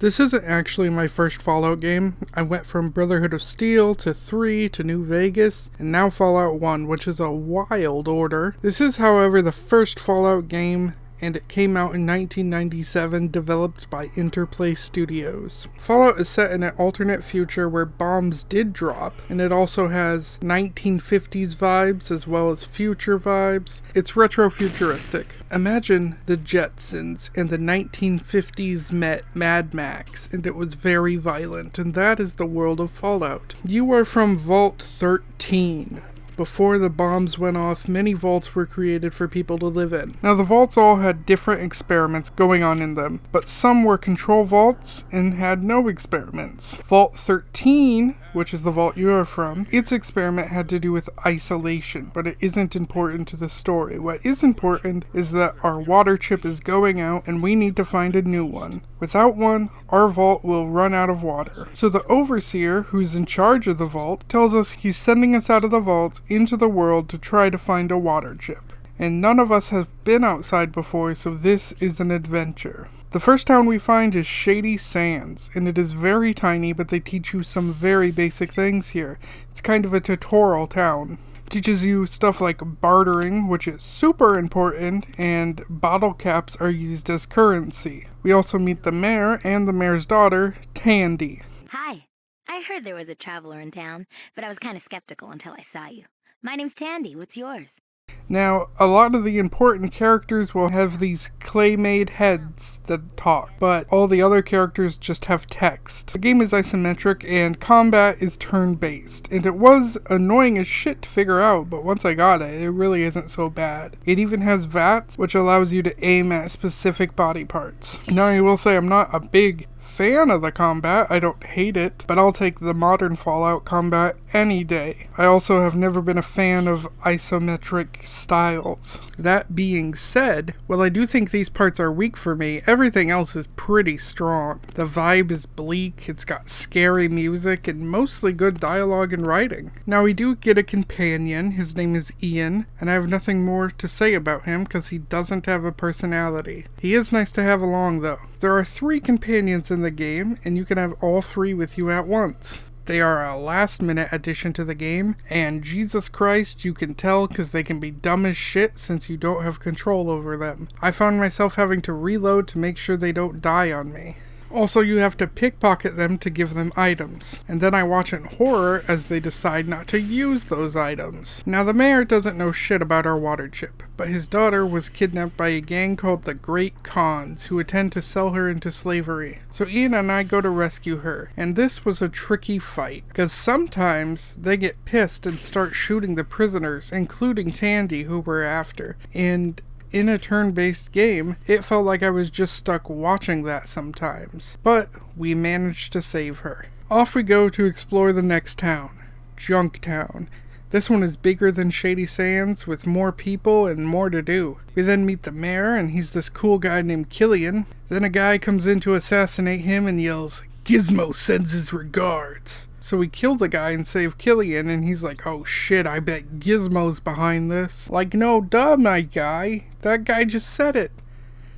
This isn't actually my first Fallout game. I went from Brotherhood of Steel to 3 to New Vegas, and now Fallout 1, which is a wild order. This is, however, the first Fallout game, and it came out in 1997, developed by Interplay Studios. Fallout is set in an alternate future where bombs did drop, and it also has 1950s vibes as well as future vibes. It's retro-futuristic. Imagine the Jetsons and the 1950s met Mad Max, and it was very violent, and that is the world of Fallout. You are from Vault 13. Before the bombs went off, many vaults were created for people to live in. Now, the vaults all had different experiments going on in them, but some were control vaults and had no experiments. Vault 13, which is the vault you are from, its experiment had to do with isolation, but it isn't important to the story. What is important is that our water chip is going out and we need to find a new one. Without one, our vault will run out of water. So the overseer, who's in charge of the vault, tells us he's sending us out of the vault into the world to try to find a water chip. And none of us have been outside before, so this is an adventure. The first town we find is Shady Sands, and it is very tiny, but they teach you some very basic things here. It's kind of a tutorial town. It teaches you stuff like bartering, which is super important, and bottle caps are used as currency. We also meet the mayor and the mayor's daughter, Tandy. Hi. I heard there was a traveler in town, but I was kind of skeptical until I saw you. My name's Tandy. What's yours? Now, a lot of the important characters will have these clay-made heads that talk, but all the other characters just have text. The game is isometric and combat is turn-based, and it was annoying as shit to figure out, but once I got it, it really isn't so bad. It even has VATS, which allows you to aim at specific body parts. Now, I will say I'm not a big fan of the combat. I don't hate it, but I'll take the modern Fallout combat any day. I also have never been a fan of isometric styles. That being said, while I do think these parts are weak for me, everything else is pretty strong. The vibe is bleak, it's got scary music, and mostly good dialogue and writing. Now we do get a companion, his name is Ian, and I have nothing more to say about him because he doesn't have a personality. He is nice to have along though. There are 3 companions in the game, and you can have all 3 with you at once. They are a last-minute addition to the game, and Jesus Christ, you can tell because they can be dumb as shit since you don't have control over them. I found myself having to reload to make sure they don't die on me. Also, you have to pickpocket them to give them items, and then I watch in horror as they decide not to use those items. Now, the mayor doesn't know shit about our water chip, but his daughter was kidnapped by a gang called the Great Khans, who intend to sell her into slavery. So Ian and I go to rescue her, and this was a tricky fight, because sometimes they get pissed and start shooting the prisoners, including Tandy, who we're after, and in a turn-based game, it felt like I was just stuck watching that sometimes. But we managed to save her. Off we go to explore the next town, Junktown. This one is bigger than Shady Sands, with more people and more to do. We then meet the mayor, and he's this cool guy named Killian. Then a guy comes in to assassinate him and yells, "Gizmo sends his regards." So we kill the guy and save Killian, and he's like, "Oh shit, I bet Gizmo's behind this." Like, no duh, my guy. That guy just said it.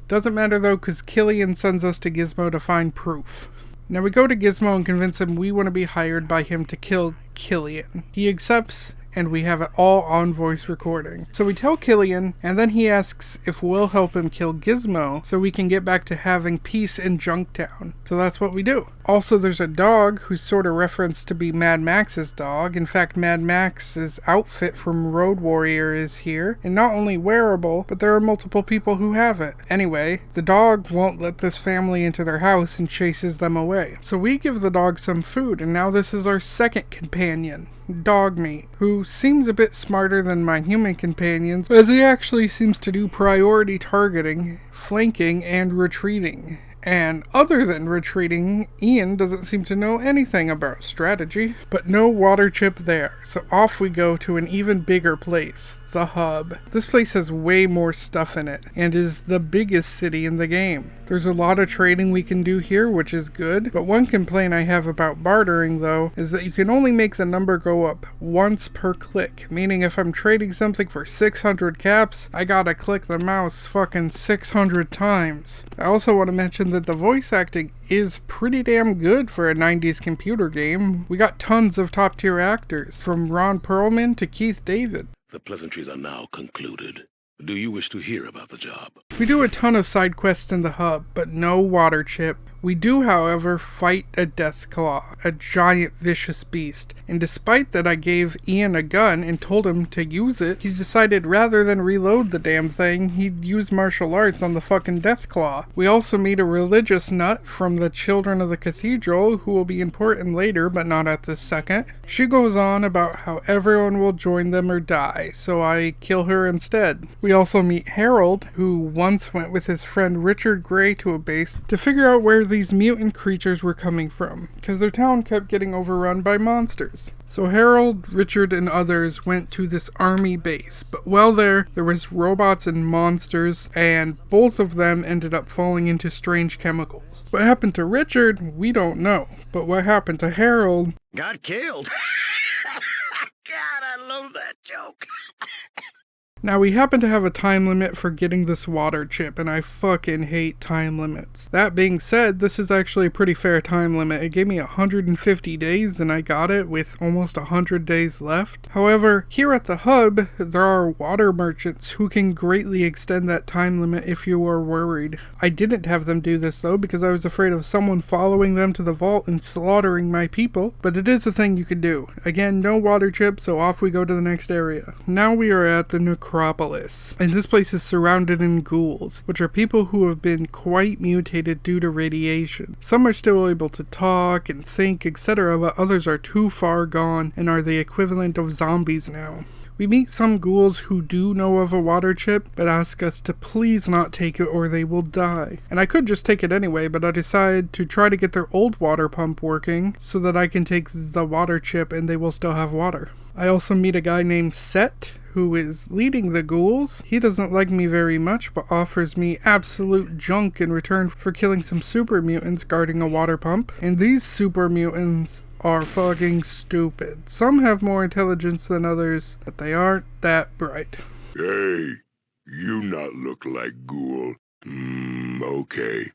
Doesn't matter though, because Killian sends us to Gizmo to find proof. Now we go to Gizmo and convince him we want to be hired by him to kill Killian. He accepts, and we have it all on voice recording. So we tell Killian, and then he asks if we'll help him kill Gizmo so we can get back to having peace in Junktown. So that's what we do. Also, there's a dog who's sort of referenced to be Mad Max's dog. In fact, Mad Max's outfit from Road Warrior is here, and not only wearable, but there are multiple people who have it. Anyway, the dog won't let this family into their house and chases them away. So we give the dog some food, and now this is our second companion, Dogmeat, who seems a bit smarter than my human companions, as he actually seems to do priority targeting, flanking, and retreating. And other than retreating, Ian doesn't seem to know anything about strategy. But no water chip there, so off we go to an even bigger place, the Hub. This place has way more stuff in it, and is the biggest city in the game. There's a lot of trading we can do here, which is good, but one complaint I have about bartering though, is that you can only make the number go up once per click, meaning if I'm trading something for 600 caps, I gotta click the mouse fucking 600 times. I also want to mention that the voice acting is pretty damn good for a 90s computer game. We got tons of top tier actors, from Ron Perlman to Keith David. The pleasantries are now concluded. Do you wish to hear about the job? We do a ton of side quests in the Hub, but no water chip. We do, however, fight a Deathclaw, a giant vicious beast, and despite that I gave Ian a gun and told him to use it, he decided rather than reload the damn thing, he'd use martial arts on the fucking Deathclaw. We also meet a religious nut from the Children of the Cathedral, who will be important later, but not at this second. She goes on about how everyone will join them or die, so I kill her instead. We also meet Harold, who once went with his friend Richard Gray to a base to figure out where these mutant creatures were coming from, because their town kept getting overrun by monsters. So Harold, Richard, and others went to this army base, but while there was robots and monsters, and both of them ended up falling into strange chemicals. What happened to Richard, we don't know, but what happened to Harold... Got killed. God, I love that joke. Now, we happen to have a time limit for getting this water chip, and I fucking hate time limits. That being said, this is actually a pretty fair time limit. It gave me 150 days, and I got it with almost 100 days left. However, here at the Hub, there are water merchants who can greatly extend that time limit if you are worried. I didn't have them do this, though, because I was afraid of someone following them to the vault and slaughtering my people, but it is a thing you can do. Again, no water chip, so off we go to the next area. Now we are at the Necropolis, and this place is surrounded in ghouls, which are people who have been quite mutated due to radiation. Some are still able to talk and think, etc., but others are too far gone and are the equivalent of zombies now. We meet some ghouls who do know of a water chip, but ask us to please not take it or they will die. And I could just take it anyway, but I decided to try to get their old water pump working so that I can take the water chip and they will still have water. I also meet a guy named Set, who is leading the ghouls. He doesn't like me very much, but offers me absolute junk in return for killing some super mutants guarding a water pump. And these super mutants are fucking stupid. Some have more intelligence than others, but they aren't that bright. Hey, you not look like ghoul. Okay.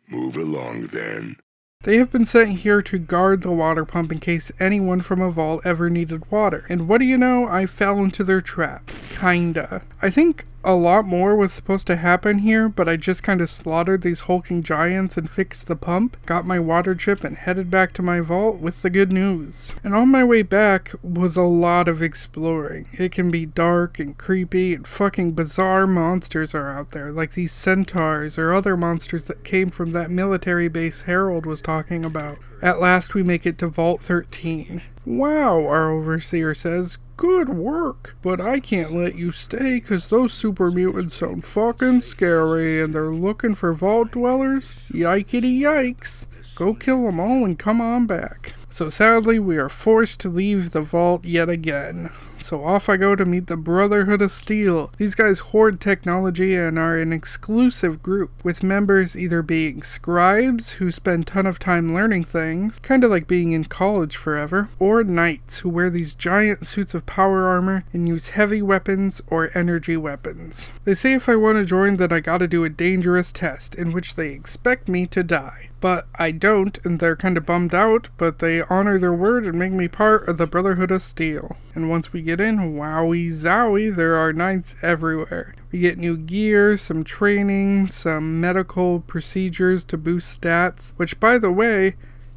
Move along then. They have been sent here to guard the water pump in case anyone from a vault ever needed water. And what do you know? I fell into their trap. Kinda. I think a lot more was supposed to happen here, but I just kind of slaughtered these hulking giants and fixed the pump, got my water chip, and headed back to my vault with the good news. And on my way back was a lot of exploring. It can be dark and creepy, and fucking bizarre monsters are out there, like these centaurs or other monsters that came from that military base Harold was talking about. At last we make it to Vault 13. Wow, our overseer says. Good work, but I can't let you stay because those super mutants sound fucking scary and they're looking for vault dwellers. Yikety yikes. Go kill them all and come on back. So sadly, we are forced to leave the vault yet again. So off I go to meet the Brotherhood of Steel. These guys hoard technology and are an exclusive group, with members either being scribes who spend ton of time learning things, kinda like being in college forever, or knights who wear these giant suits of power armor and use heavy weapons or energy weapons. They say if I want to join that I gotta do a dangerous test in which they expect me to die. But I don't, and they're kinda bummed out, but they honor their word and make me part of the Brotherhood of Steel. And once we get in, wowie zowie, there are knights everywhere. We get new gear, some training, some medical procedures to boost stats, which by the way,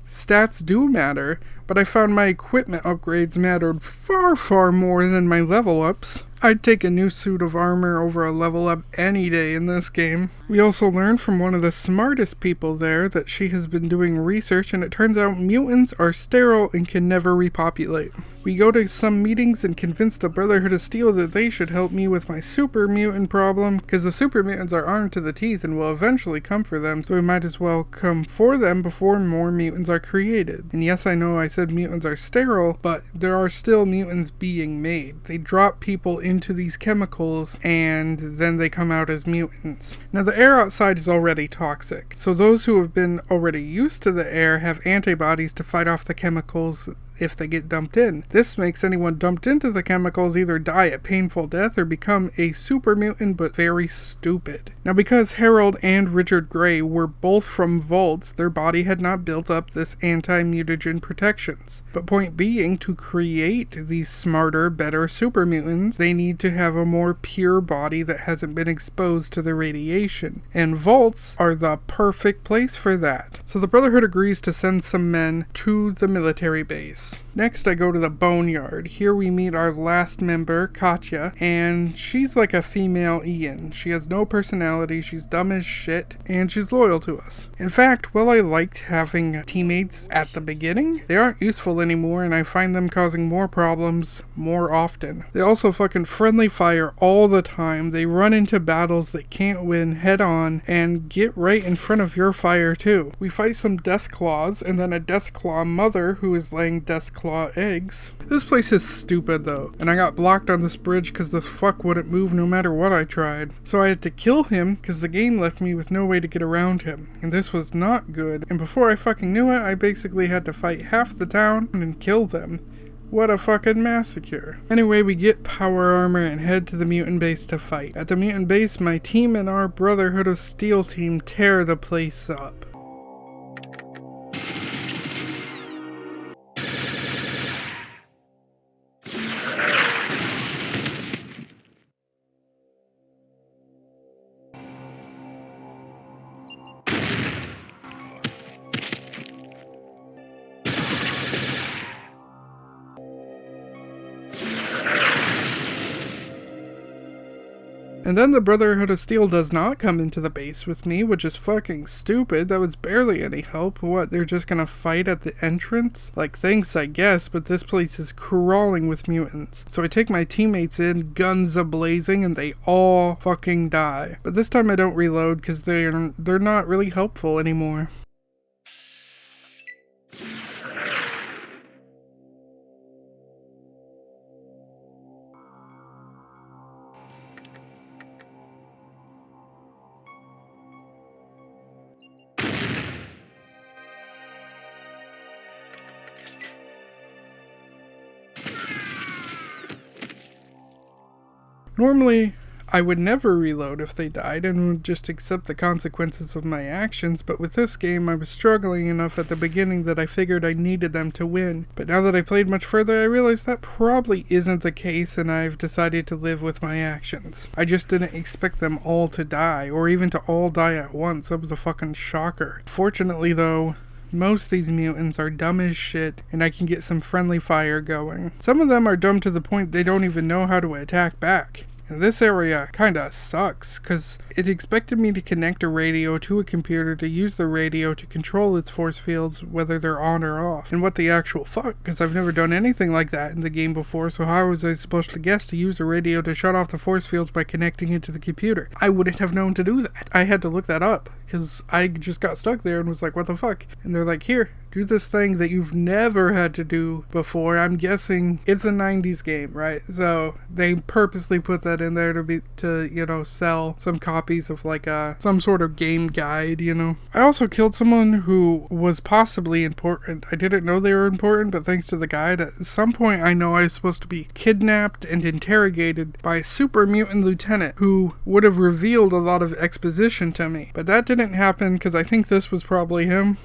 stats do matter, but I found my equipment upgrades mattered far more than my level ups. I'd take a new suit of armor over a level up any day in this game. We also learned from one of the smartest people there that she has been doing research and it turns out mutants are sterile and can never repopulate. We go to some meetings and convince the Brotherhood of Steel that they should help me with my super mutant problem, because the super mutants are armed to the teeth and will eventually come for them, so we might as well come for them before more mutants are created. And yes, I know I said mutants are sterile, but there are still mutants being made. They drop people into these chemicals and then they come out as mutants. Now the air outside is already toxic, so those who have been already used to the air have antibodies to fight off the chemicals if they get dumped in. This makes anyone dumped into the chemicals either die a painful death or become a super mutant but very stupid. Now because Harold and Richard Gray were both from vaults, their body had not built up this anti-mutagen protections. But point being, to create these smarter, better super mutants, they need to have a more pure body that hasn't been exposed to the radiation. And vaults are the perfect place for that. So the Brotherhood agrees to send some men to the military base. Next I go to the Boneyard. Here we meet our last member, Katya, and she's like a female Ian. She has no personality, she's dumb as shit, and she's loyal to us. In fact, while I liked having teammates at the beginning, they aren't useful anymore and I find them causing more problems more often. They also fucking friendly fire all the time. They run into battles they can't win head on and get right in front of your fire too. We fight some Deathclaws and then a Deathclaw mother who is laying Deathclaw eggs. This place is stupid though, and I got blocked on this bridge because the fuck wouldn't move no matter what I tried. So I had to kill him because the game left me with no way to get around him, and this was not good, and before I fucking knew it, I basically had to fight half the town and kill them. What a fucking massacre. Anyway, we get power armor and head to the mutant base to fight. At the mutant base, my team and our Brotherhood of Steel team tear the place up. And then the Brotherhood of Steel does not come into the base with me, which is fucking stupid. That was barely any help. What, they're just gonna fight at the entrance? Like, thanks I guess, but this place is crawling with mutants. So I take my teammates in, guns a-blazing, and they all fucking die. But this time I don't reload because they're not really helpful anymore. Normally, I would never reload if they died and would just accept the consequences of my actions, but with this game I was struggling enough at the beginning that I figured I needed them to win. But now that I played much further, I realized that probably isn't the case and I've decided to live with my actions. I just didn't expect them all to die, or even to all die at once. That was a fucking shocker. Fortunately though, most of these mutants are dumb as shit, and I can get some friendly fire going. Some of them are dumb to the point they don't even know how to attack back. And this area kinda sucks, cause it expected me to connect a radio to a computer to use the radio to control its force fields, whether they're on or off. And what the actual fuck, cause I've never done anything like that in the game before, so how was I supposed to guess to use a radio to shut off the force fields by connecting it to the computer? I wouldn't have known to do that. I had to look that up, cause I just got stuck there and was like, what the fuck? And they're like, here, do this thing that you've never had to do before. I'm guessing it's a 90s game, right? So they purposely put that in there to sell some copies of like some sort of game guide, I also killed someone who was possibly important. I didn't know they were important, but thanks to the guide, at some point I know I was supposed to be kidnapped and interrogated by a super mutant lieutenant who would have revealed a lot of exposition to me. But that didn't happen because I think this was probably him.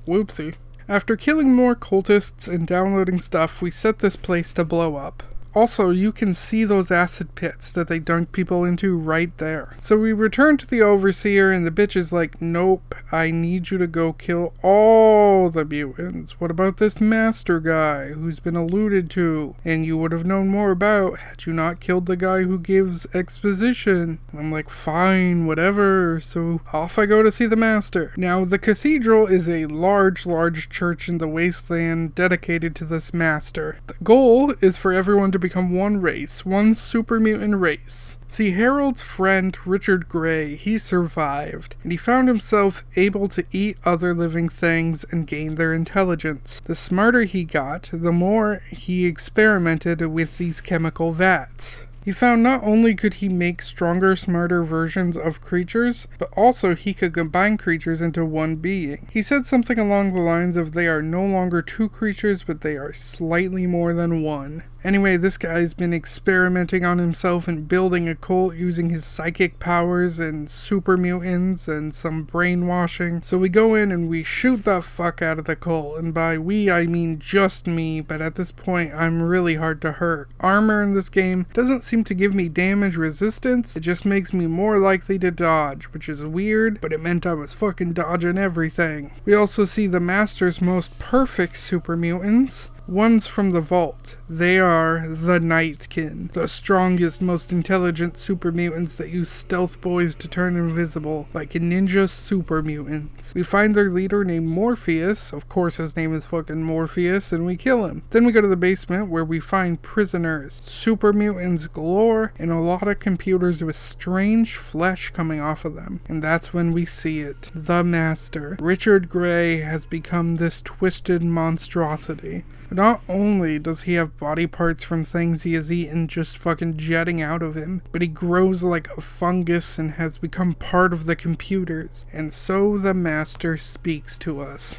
Whoopsie. After killing more cultists and downloading stuff, we set this place to blow up. Also, you can see those acid pits that they dunk people into right there. So we return to the Overseer and the bitch is like, nope, I need you to go kill all the mutants. What about this master guy who's been alluded to and you would have known more about had you not killed the guy who gives exposition? I'm like, fine, whatever. So off I go to see the master. Now, the cathedral is a large church in the wasteland dedicated to this master. The goal is for everyone to become one race, one super mutant race. See, Harold's friend Richard Gray, he survived, and he found himself able to eat other living things and gain their intelligence. The smarter he got, the more he experimented with these chemical vats. He found not only could he make stronger, smarter versions of creatures, but also he could combine creatures into one being. He said something along the lines of they are no longer two creatures, but they are slightly more than one. Anyway, this guy's been experimenting on himself and building a cult using his psychic powers and super mutants and some brainwashing. So we go in and we shoot the fuck out of the cult, and by we I mean just me, but at this point I'm really hard to hurt. Armor in this game doesn't seem to give me damage resistance, it just makes me more likely to dodge, which is weird, but it meant I was fucking dodging everything. We also see the Master's most perfect super mutants. One's from the vault. They are the Nightkin, the strongest, most intelligent super mutants that use stealth boys to turn invisible, like ninja super mutants. We find their leader named Morpheus, of course his name is fucking Morpheus, and we kill him. Then we go to the basement where we find prisoners, super mutants galore, and a lot of computers with strange flesh coming off of them. And that's when we see it. The Master. Richard Grey has become this twisted monstrosity. Not only does he have body parts from things he has eaten just fucking jetting out of him, but he grows like a fungus and has become part of the computers. And so the Master speaks to us.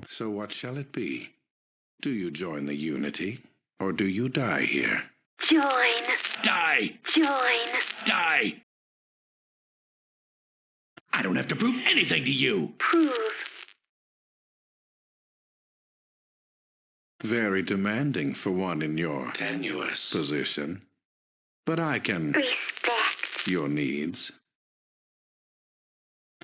So what shall it be? Do you join the Unity, or do you die here? Join. Die! Join. Die! I don't have to prove anything to you! Prove. Very demanding for one in your tenuous position. But I can Respect. your needs.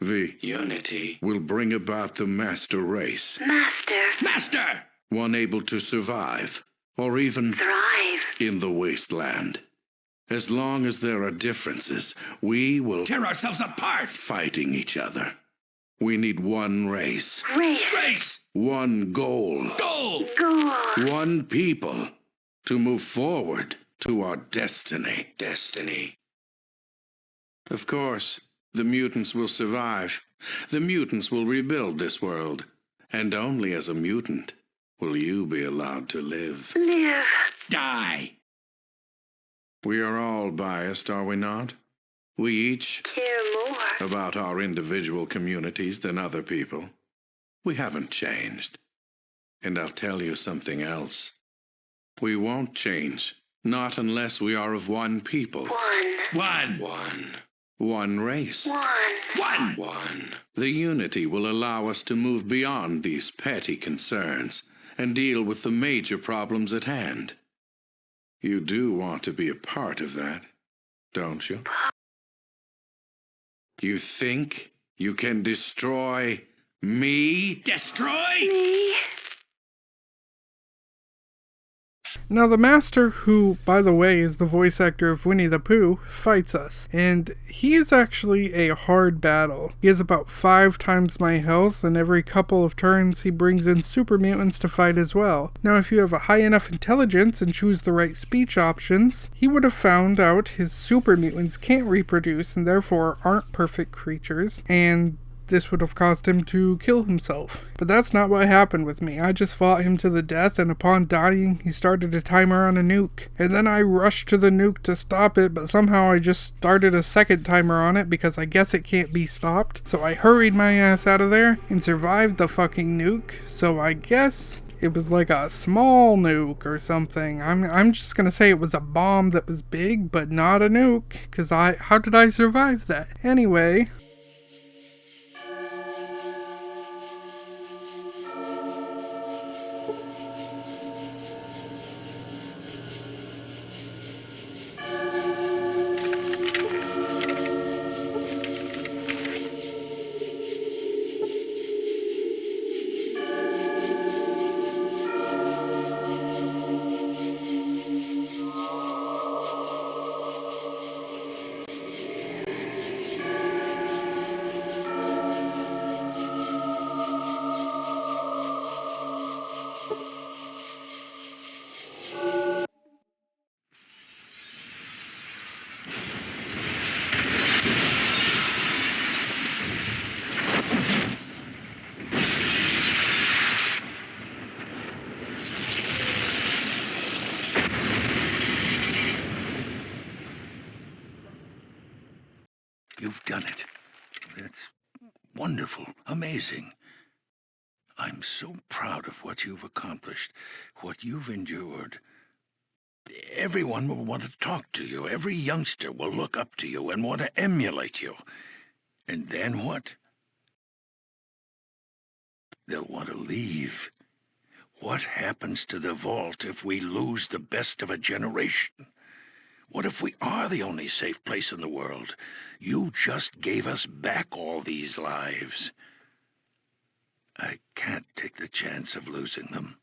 The Unity will bring about the Master race. Master. Master! One able to survive, or even Thrive. in the wasteland. As long as there are differences, we will tear ourselves apart fighting each other. We need one race. Race. One goal. Goal. One people to move forward to our destiny. Of course, the mutants will survive. The mutants will rebuild this world. And only as a mutant will you be allowed to live. Live. Die! We are all biased, are we not? We each Care more. about our individual communities than other people. We haven't changed. And I'll tell you something else. We won't change, not unless we are of one people. One race. One. The Unity will allow us to move beyond these petty concerns and deal with the major problems at hand. You do want to be a part of that, don't you? You think you can destroy me? Destroy? Me. Now the Master, who, by the way, is the voice actor of Winnie the Pooh, fights us, and he is actually a hard battle. He has about 5 times my health, and every couple of turns he brings in super mutants to fight as well. Now if you have a high enough intelligence and choose the right speech options, he would have found out his super mutants can't reproduce and therefore aren't perfect creatures, and this would have caused him to kill himself. But that's not what happened with me. I just fought him to the death, and upon dying, he started a timer on a nuke. And then I rushed to the nuke to stop it, but somehow I just started a second timer on it because I guess it can't be stopped. So I hurried my ass out of there and survived the fucking nuke. So I guess it was like a small nuke or something. I'm just gonna say it was a bomb that was big, but not a nuke. Cause how did I survive that? Anyway. You've done it. That's wonderful, amazing. I'm so proud of what you've accomplished, what you've endured. Everyone will want to talk to you. Every youngster will look up to you and want to emulate you. And then what? They'll want to leave. What happens to the vault if we lose the best of a generation? What if we are the only safe place in the world? You just gave us back all these lives. I can't take the chance of losing them.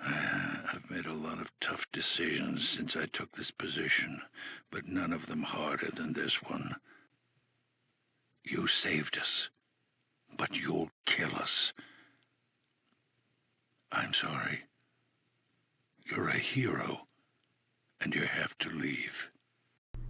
I've made a lot of tough decisions since I took this position, but none of them harder than this one. You saved us, but you'll kill us. I'm sorry. You're a hero, and you have to leave.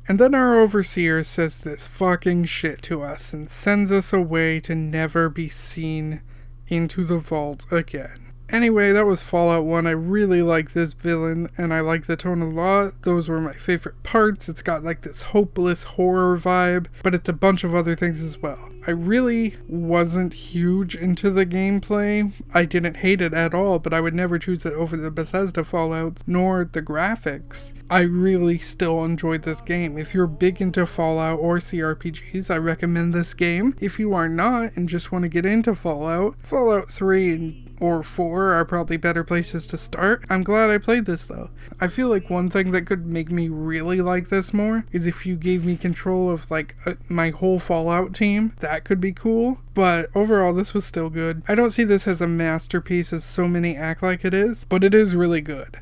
And then our overseer says this fucking shit to us and sends us away to never be seen into the vault again. Anyway, that was Fallout 1. I really like this villain, and I like the tone a lot. Those were my favorite parts. It's got like this hopeless horror vibe, but it's a bunch of other things as well. I really wasn't huge into the gameplay. I didn't hate it at all, but I would never choose it over the Bethesda Fallouts, nor the graphics. I really still enjoyed this game. If you're big into Fallout or CRPGs, I recommend this game. If you are not and just want to get into Fallout 3 or 4 are probably better places to start. I'm glad I played this though. I feel like one thing that could make me really like this more is if you gave me control of like my whole Fallout team. That could be cool, but overall this was still good. I don't see this as a masterpiece as so many act like it is, but it is really good.